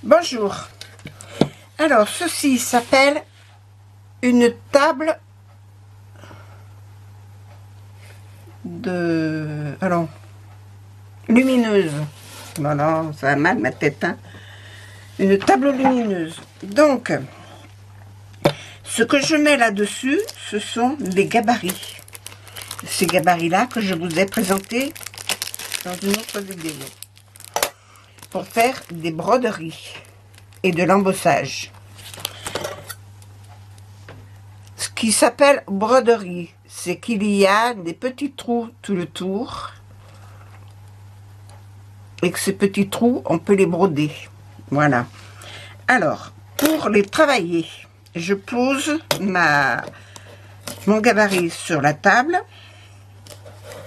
Bonjour. Alors, ceci s'appelle une table de... Alors, lumineuse. Voilà, ça va mal ma tête, hein. Une table lumineuse. Donc, ce que je mets là-dessus, ce sont les gabarits. Ces gabarits-là que je vous ai présentés dans une autre vidéo. Pour faire des broderies et de l'embossage. Ce qui s'appelle broderie, c'est qu'il y a des petits trous tout le tour et que ces petits trous, on peut les broder. Voilà. Alors, pour les travailler, je pose mon gabarit sur la table.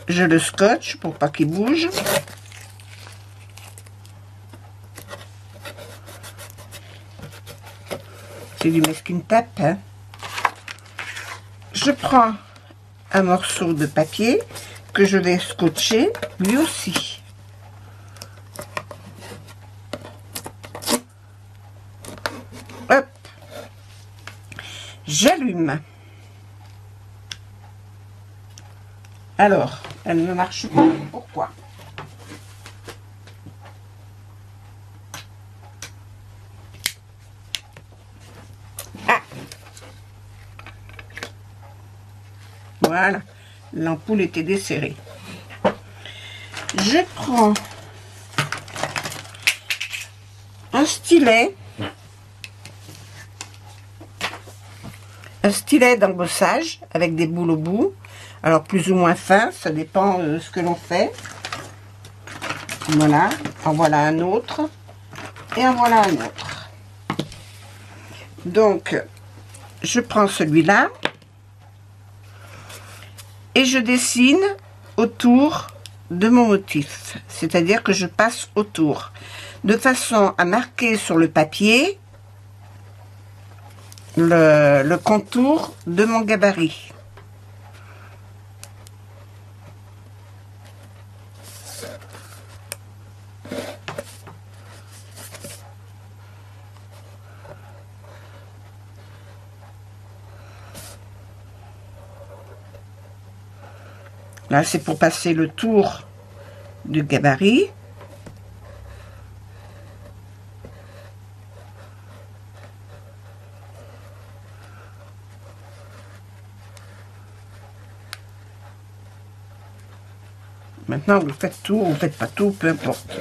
Je le scotche pour pas qu'il bouge. C'est du masking tape, hein. Je prends un morceau de papier que je vais scotcher lui aussi. Hop. J'allume. Alors, elle ne marche pas. Pourquoi? Voilà, l'ampoule était desserrée. Je prends un stylet d'embossage avec des boules au bout. Alors plus ou moins fin, ça dépend de ce que l'on fait. Voilà, en voilà un autre et en voilà un autre. Donc, je prends celui-là. Et je dessine autour de mon motif, c'est-à-dire que je passe autour, de façon à marquer sur le papier le contour de mon gabarit. Là, c'est pour passer le tour du gabarit. Maintenant, vous faites tout, vous faites pas tout, peu importe.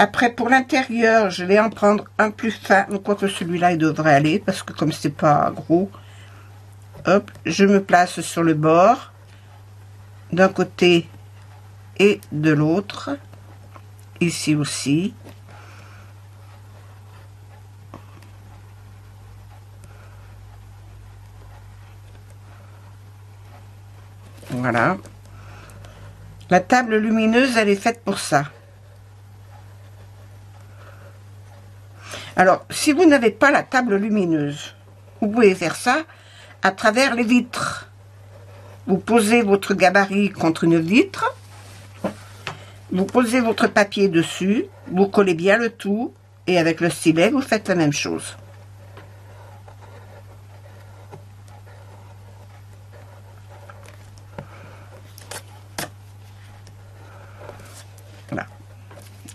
Après, pour l'intérieur, je vais en prendre un plus fin. Quoique celui-là, il devrait aller, parce que comme c'est pas gros, hop, je me place sur le bord, d'un côté et de l'autre, ici aussi. Voilà. La table lumineuse, elle est faite pour ça. Alors, si vous n'avez pas la table lumineuse, vous pouvez faire ça à travers les vitres. Vous posez votre gabarit contre une vitre, vous posez votre papier dessus, vous collez bien le tout, et avec le stylet, vous faites la même chose. Voilà.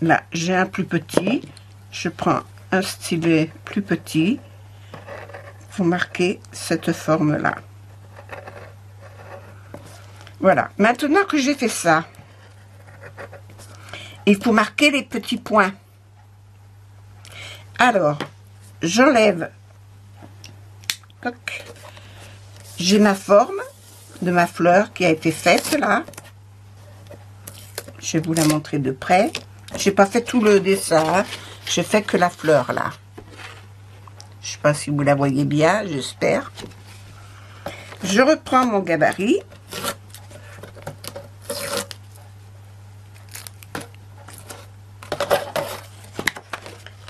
Là, j'ai un plus petit, je prends un stylet plus petit pour marquer cette forme-là. Voilà. Maintenant que j'ai fait ça, il faut marquer les petits points. Alors, j'enlève. J'ai ma forme de ma fleur qui a été faite là. Je vais vous la montrer de près. J'ai pas fait tout le dessin, hein. J'ai fait que la fleur là. Je sais pas si vous la voyez bien, j'espère. Je reprends mon gabarit.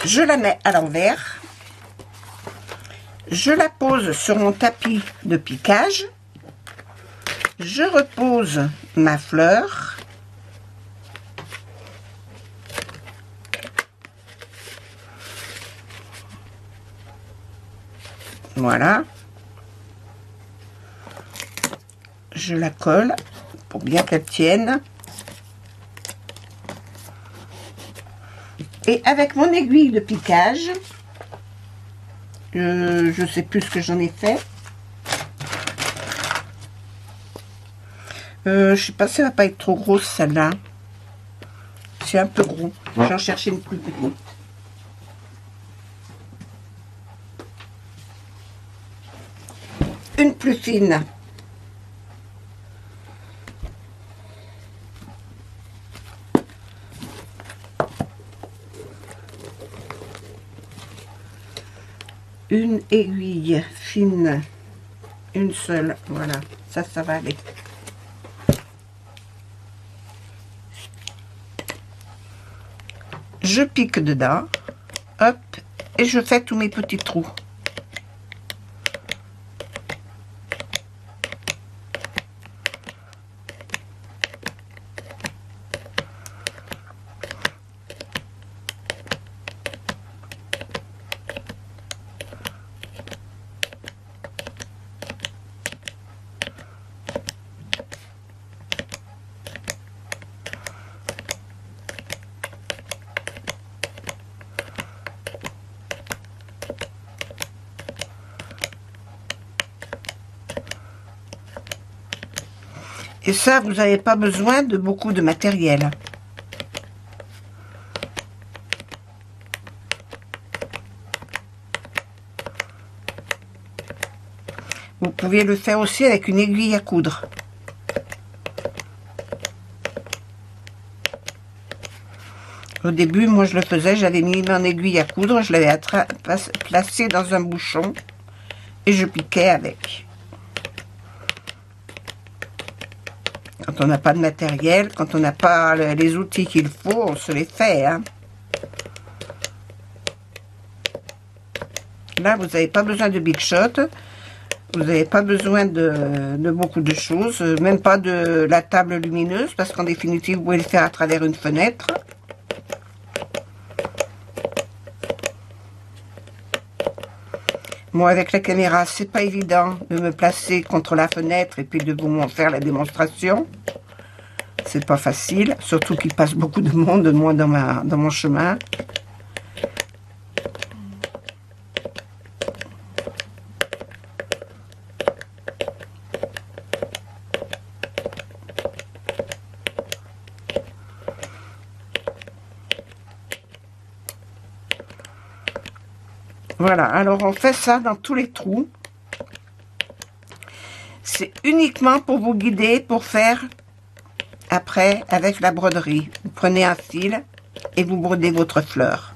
Je la mets à l'envers. Je la pose sur mon tapis de piquage. Je repose ma fleur. Voilà. Je la colle pour bien qu'elle tienne. Et avec mon aiguille de piquage, je sais plus ce que j'en ai fait. Je sais pas si elle va pas être trop grosse celle-là. C'est un peu gros. J'en cherchais une plus petite. Une plus fine. Une aiguille fine. Une seule. Voilà. Ça va aller. Je pique dedans, hop, et je fais tous mes petits trous. Et ça, vous n'avez pas besoin de beaucoup de matériel. Vous pouvez le faire aussi avec une aiguille à coudre. Au début, moi je le faisais, j'avais mis mon aiguille à coudre, je l'avais placée dans un bouchon et je piquais avec. Quand on n'a pas de matériel, quand on n'a pas les outils qu'il faut, on se les fait. Hein. Là, vous n'avez pas besoin de Big Shot. Vous n'avez pas besoin de beaucoup de choses. Même pas de la table lumineuse. Parce qu'en définitive, vous pouvez le faire à travers une fenêtre. Moi, avec la caméra, c'est pas évident de me placer contre la fenêtre et puis de vous faire la démonstration. C'est pas facile, surtout qu'il passe beaucoup de monde, moi, dans mon chemin. Voilà, alors on fait ça dans tous les trous. C'est uniquement pour vous guider, pour faire après avec la broderie. Vous prenez un fil et vous brodez votre fleur.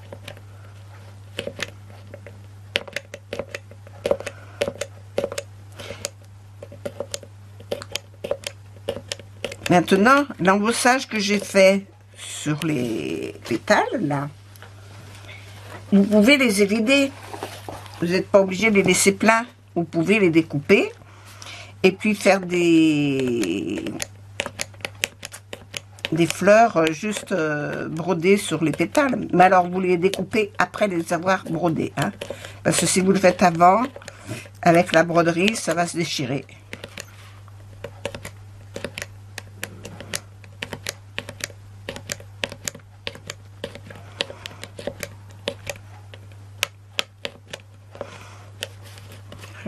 Maintenant, l'embossage que j'ai fait sur les pétales, là, vous pouvez les évider. Vous n'êtes pas obligé de les laisser pleins. Vous pouvez les découper et puis faire des fleurs juste brodées sur les pétales. Mais alors, vous les découpez après les avoir brodées. Hein, parce que si vous le faites avant, avec la broderie, ça va se déchirer.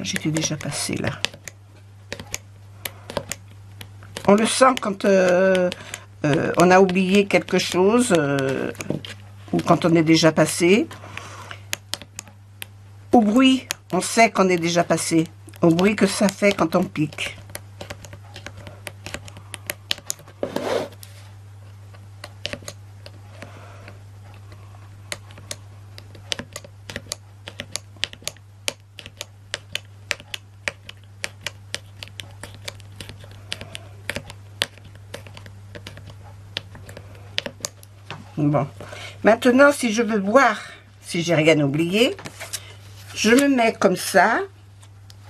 J'étais déjà passée là. On le sent quand on a oublié quelque chose ou quand on est déjà passé. Au bruit, on sait qu'on est déjà passé. Au bruit que ça fait quand on pique. Bon, maintenant si je veux voir si j'ai rien oublié, je me mets comme ça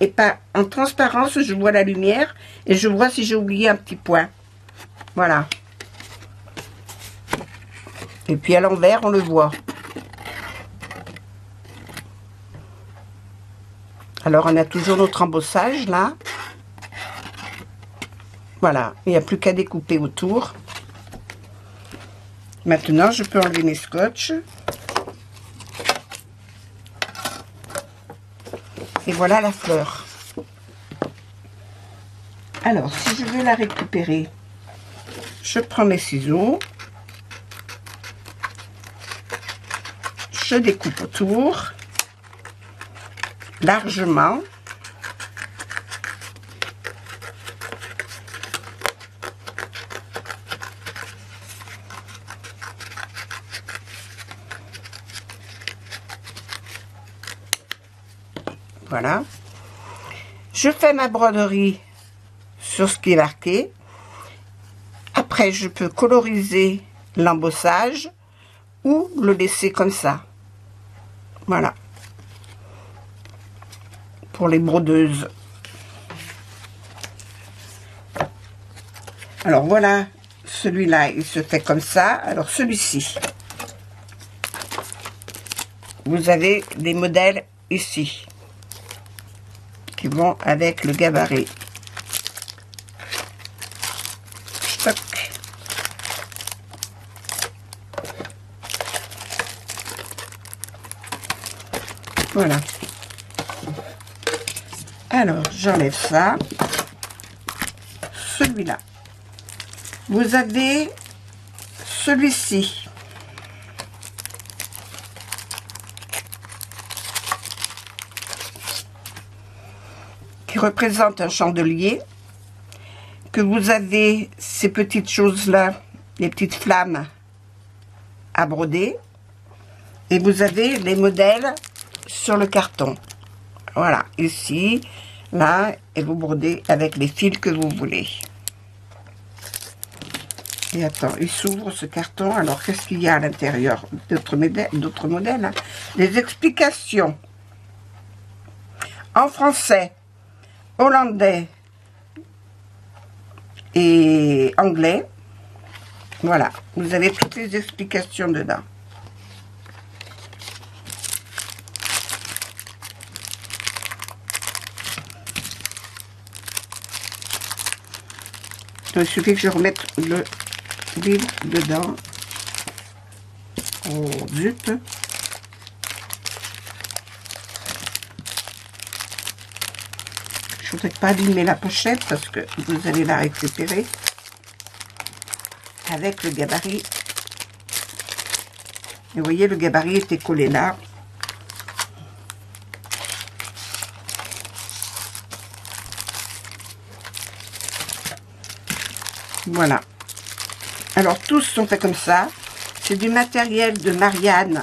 et pas en transparence, je vois la lumière et je vois si j'ai oublié un petit point. Voilà. Et puis à l'envers, on le voit. Alors, on a toujours notre embossage, là. Voilà, il n'y a plus qu'à découper autour. Maintenant, je peux enlever mes scotch. Et voilà la fleur. Alors, si je veux la récupérer, je prends mes ciseaux. Je découpe autour. Largement. Voilà. Je fais ma broderie sur ce qui est marqué. Après, je peux coloriser l'embossage ou le laisser comme ça. Voilà. Pour les brodeuses. Alors voilà, celui-là, il se fait comme ça. Alors celui-ci, vous avez des modèles ici qui vont avec le gabarit. Stock. Voilà. Alors, j'enlève ça. Celui-là. Vous avez celui-ci. Qui représente un chandelier. Que vous avez ces petites choses-là, les petites flammes à broder. Et vous avez les modèles sur le carton. Voilà, ici, là, et vous brodez avec les fils que vous voulez. Et attends, il s'ouvre ce carton. Alors, qu'est-ce qu'il y a à l'intérieur? D'autres modèles, hein. Des explications en français, hollandais et anglais. Voilà, vous avez toutes les explications dedans. Il suffit que je remette le livre dedans. Oh, zut. Je ne voudrais pas abîmer la pochette parce que vous allez la récupérer avec le gabarit. Et vous voyez, le gabarit était collé là. Voilà. Alors, tous sont faits comme ça. C'est du matériel de Marianne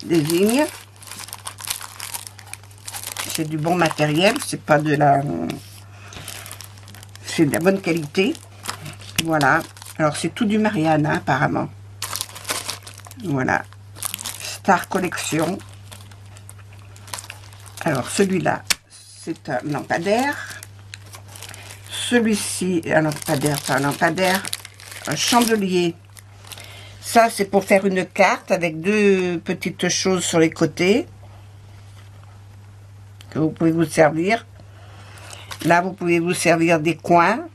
des Vignes. C'est du bon matériel. C'est pas de la... C'est de la bonne qualité. Voilà. Alors, c'est tout du Marianne, hein, apparemment. Voilà. Star Collection. Alors, celui-là, c'est un lampadaire. Celui-ci, un lampadaire, un chandelier. Ça, c'est pour faire une carte avec deux petites choses sur les côtés que vous pouvez vous servir. Là, vous pouvez vous servir des coins.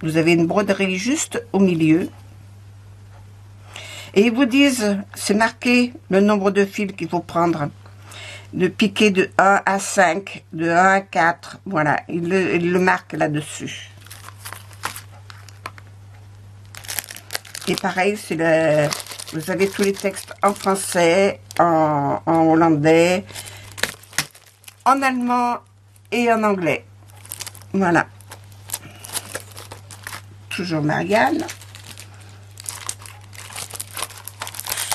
Vous avez une broderie juste au milieu. Et ils vous disent, c'est marqué le nombre de fils qu'il faut prendre. De piquer de 1 à 5, de 1 à 4. Voilà, il le marque là-dessus. Et pareil, c'est le... Vous avez tous les textes en français, en hollandais, en allemand et en anglais. Voilà. Toujours Marianne.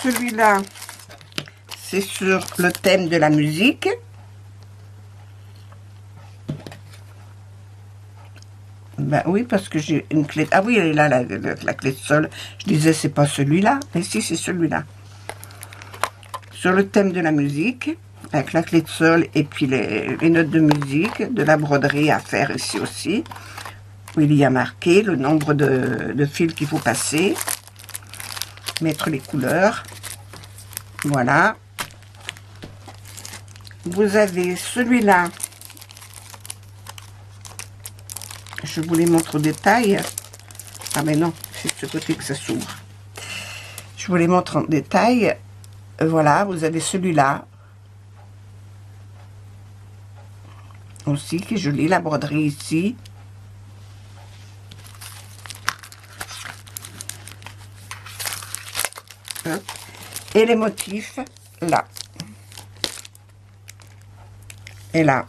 Celui-là, c'est sur le thème de la musique. Ben oui, parce que j'ai une clé... Ah oui, elle est là, la clé de sol. Je disais, c'est pas celui-là. Mais si, c'est celui-là. Sur le thème de la musique, avec la clé de sol et puis les notes de musique, de la broderie à faire ici aussi. Où il y a marqué le nombre de fils qu'il faut passer. Mettre les couleurs. Voilà. vous avez celui-là. Je vous les montre au détail. Ah mais non, c'est de ce côté que ça s'ouvre. Je vous les montre en détail. Voilà, vous avez celui-là. Aussi, qui est joli, la broderie ici. Hop. Et les motifs, là. Et là.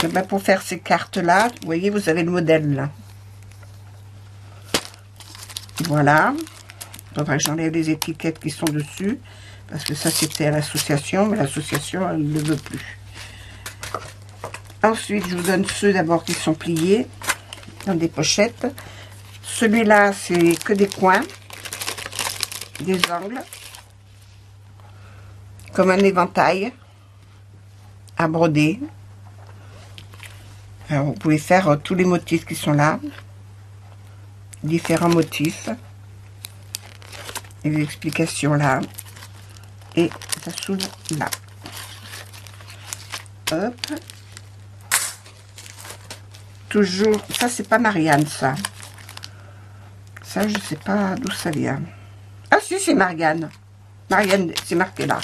Et ben pour faire ces cartes-là, vous voyez, vous avez le modèle là. Voilà. Il faudra que j'enlève les étiquettes qui sont dessus. Parce que ça, c'était à l'association. Mais l'association, elle ne le veut plus. Ensuite, je vous donne ceux d'abord qui sont pliés dans des pochettes. Celui-là, c'est que des coins, des angles, comme un éventail à broder. Alors, vous pouvez faire tous les motifs qui sont là, différents motifs, et les explications là, et ça s'ouvre là. Hop. Toujours, ça c'est pas Marianne, ça. Ça, je sais pas d'où ça vient. Ah si, c'est Marianne. Marianne, c'est marqué là.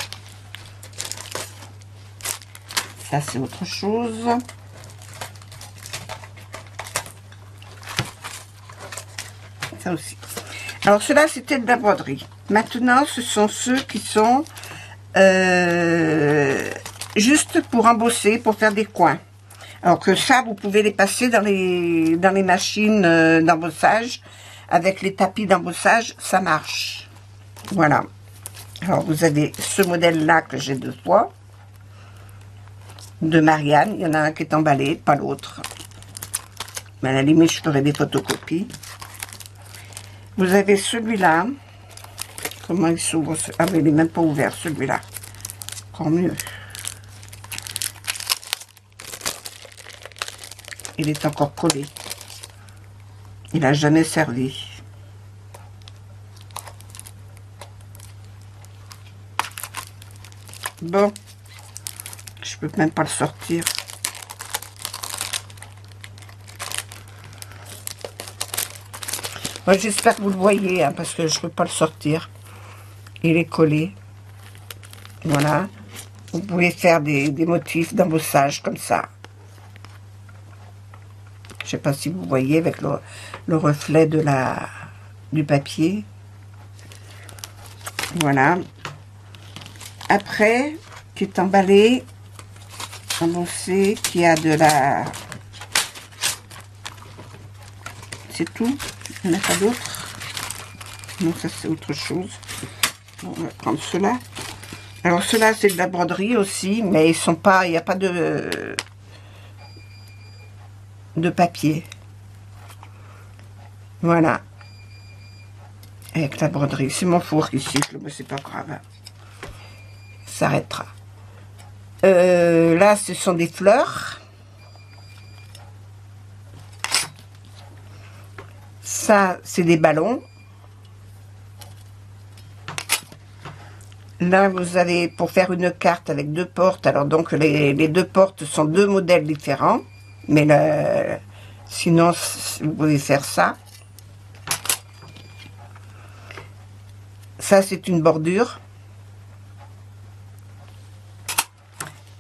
Ça, c'est autre chose. Ça aussi. Alors, ceux-là, c'était de la broderie. Maintenant, ce sont ceux qui sont juste pour embosser, pour faire des coins. Alors que ça, vous pouvez les passer dans les machines d'embossage. Avec les tapis d'embossage, ça marche. Voilà. Alors, vous avez ce modèle-là que j'ai 2 fois. De Marianne. Il y en a un qui est emballé, pas l'autre. Mais à la limite, je ferai des photocopies. Vous avez celui-là. Comment il s'ouvre? Ah, mais il n'est même pas ouvert, celui-là. Encore mieux. Il est encore collé. Il n'a jamais servi. Bon. Je peux même pas le sortir. Moi, j'espère que vous le voyez, hein, parce que je peux pas le sortir. Il est collé. Voilà. Vous pouvez faire des motifs d'embossage comme ça. Je sais pas si vous voyez avec le reflet du papier. Voilà. Après, qui est emballé, embossé, qui a de la... C'est tout. Il n'y en a pas d'autre. Non, ça c'est autre chose. Bon, on va prendre ceux-là. Alors ceux-là, c'est de la broderie aussi, mais ils sont pas... Il n'y a pas de papier. Voilà. Avec la broderie. C'est mon four qui siffle, mais c'est pas grave. Ça s'arrêtera. Là, ce sont des fleurs. Ça, c'est des ballons. Là, vous avez, pour faire une carte avec 2 portes, alors donc les 2 portes sont 2 modèles différents. Mais sinon, vous pouvez faire ça. Ça, c'est une bordure.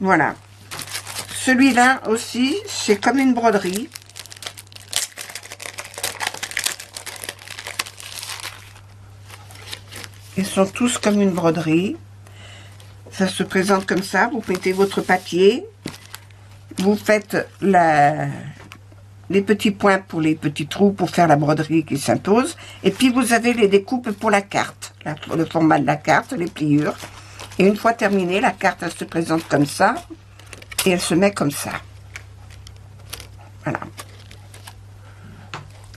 Voilà. Celui-là aussi, c'est comme une broderie. Ils sont tous comme une broderie. Ça se présente comme ça. Vous mettez votre papier. Vous faites les petits points pour les petits trous pour faire la broderie qui s'impose. Et puis vous avez les découpes pour la carte. Le format de la carte, les pliures. Et une fois terminée, la carte elle se présente comme ça. Et elle se met comme ça. Voilà.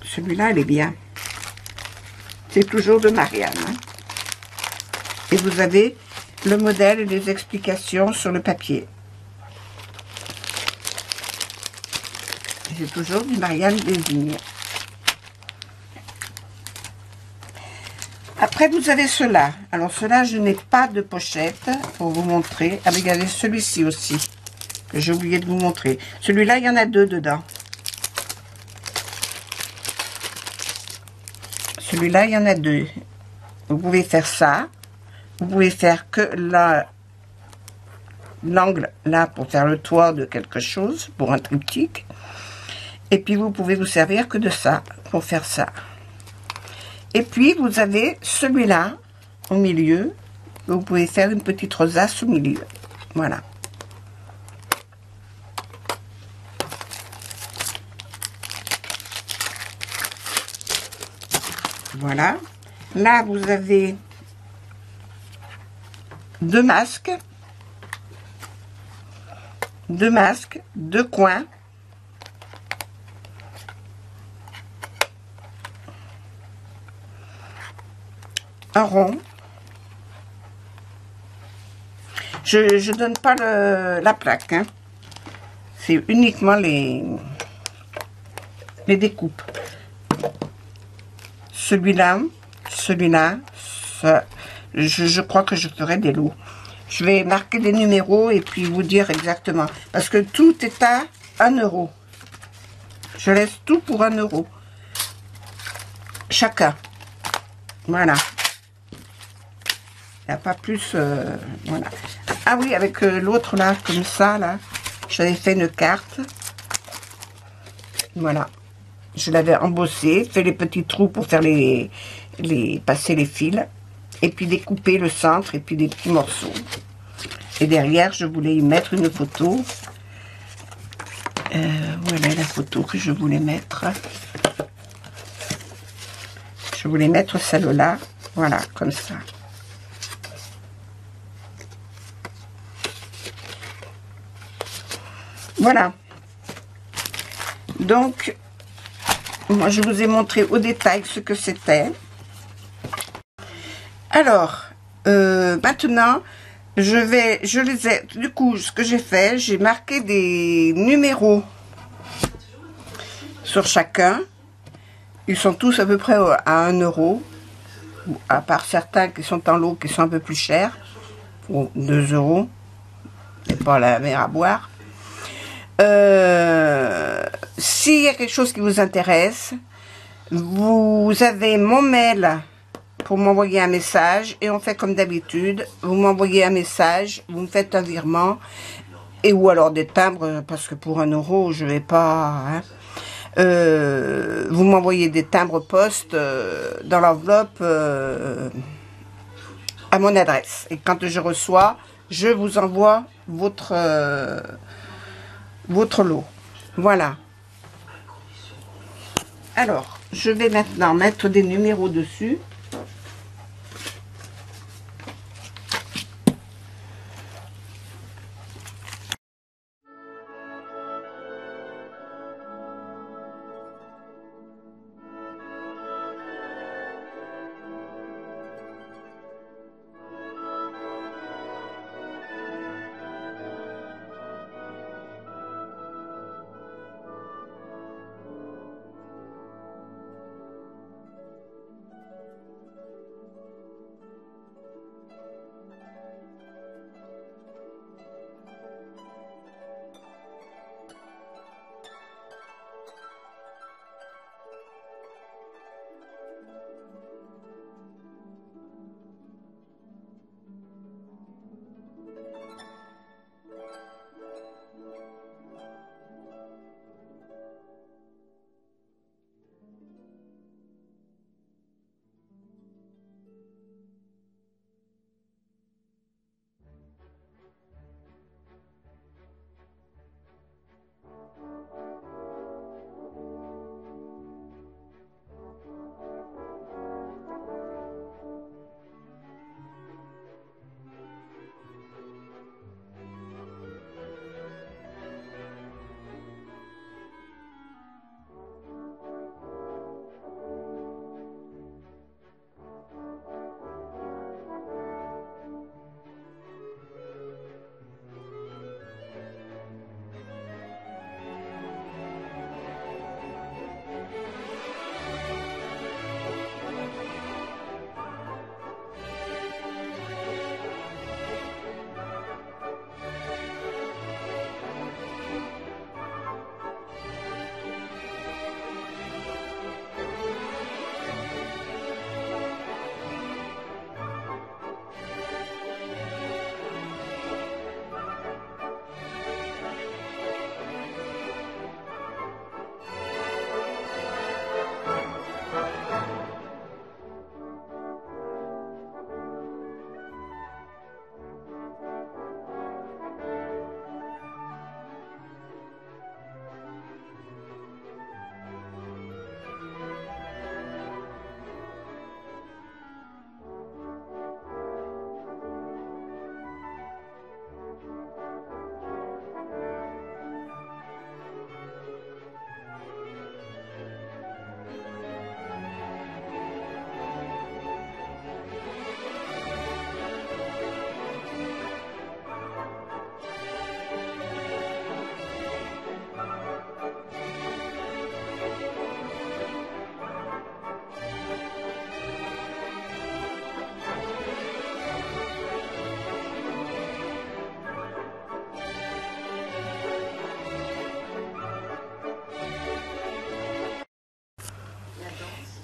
Celui-là, il est bien. C'est toujours de Marianne. Hein. Et vous avez le modèle et les explications sur le papier. C'est toujours du Marianne Desvigne. Après, Après, vous avez cela. Alors, cela, je n'ai pas de pochette pour vous montrer. Ah, regardez celui-ci aussi, que j'ai oublié de vous montrer. Celui-là, il y en a 2 dedans. Celui-là, il y en a 2. Vous pouvez faire ça. Vous pouvez faire que l'angle là pour faire le toit de quelque chose, pour un triptyque. Et puis, vous pouvez vous servir que de ça pour faire ça. Et puis, vous avez celui-là au milieu. Vous pouvez faire une petite rosace au milieu. Voilà. Voilà. Là, vous avez 2 masques. 2 masques, 2 coins. Un rond. Je donne pas la plaque, hein. C'est uniquement les découpes. Celui-là, celui-là, je crois que je ferai des lots. Je vais marquer des numéros et puis vous dire exactement. Parce que tout est à 1 €. Je laisse tout pour 1 €. Chacun. Voilà. Il n'y a pas plus... voilà. Ah oui, avec l'autre là, comme ça, là, j'avais fait une carte. Voilà. Je l'avais embossé, fait les petits trous pour faire passer les fils. Et puis découper le centre et puis des petits morceaux. Et derrière, je voulais y mettre une photo. Voilà la photo que je voulais mettre. Je voulais mettre celle-là. Voilà, comme ça. Voilà. Donc, moi, je vous ai montré au détail ce que c'était. Alors, maintenant, du coup, ce que j'ai fait, j'ai marqué des numéros sur chacun. Ils sont tous à peu près à 1 €, à part certains qui sont en lot, qui sont un peu plus chers, pour 2 €. C'est pas la mer à boire. S'il y a quelque chose qui vous intéresse, vous avez mon mail pour m'envoyer un message et on fait comme d'habitude. Vous m'envoyez un message, vous me faites un virement et ou alors des timbres parce que pour 1 € je vais pas. Hein. Vous m'envoyez des timbres poste dans l'enveloppe à mon adresse et quand je reçois, je vous envoie votre lot. Voilà. Alors, je vais maintenant mettre des numéros dessus.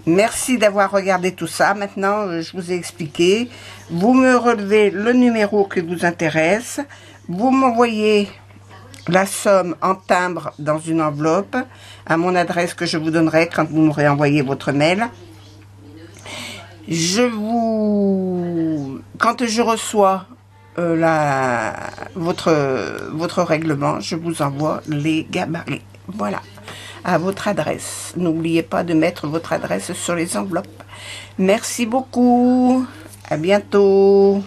Merci d'avoir regardé tout ça. Maintenant, je vous ai expliqué. Vous me relevez le numéro qui vous intéresse. Vous m'envoyez la somme en timbre dans une enveloppe à mon adresse que je vous donnerai quand vous m'aurez envoyé votre mail. Quand je reçois votre règlement, je vous envoie les gabarits. Voilà, à votre adresse. N'oubliez pas de mettre votre adresse sur les enveloppes. Merci beaucoup. À bientôt.